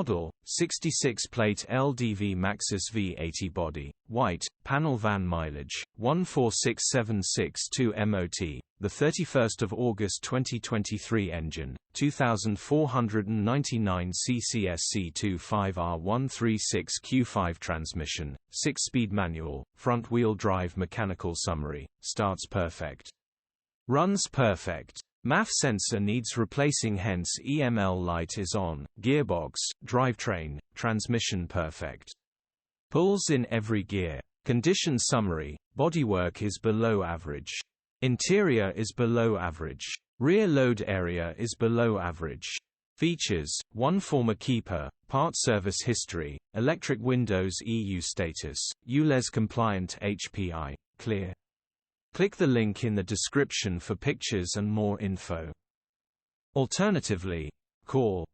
Model, 66-plate LDV Maxus V80 body, white, panel van mileage, 146762 MOT, 31 August 2023 engine, 2499 CCSC25R136Q5 transmission, 6-speed manual, front-wheel drive mechanical summary, starts perfect. Runs perfect. MAF sensor needs replacing, hence EML light is on, gearbox, drivetrain, transmission perfect. Pulls in every gear. Condition summary, bodywork is below average. Interior is below average. Rear load area is below average. Features, 1 former keeper, part service history, electric windows EU status, ULEZ compliant HPI, clear. Click the link in the description for pictures and more info. Alternatively, call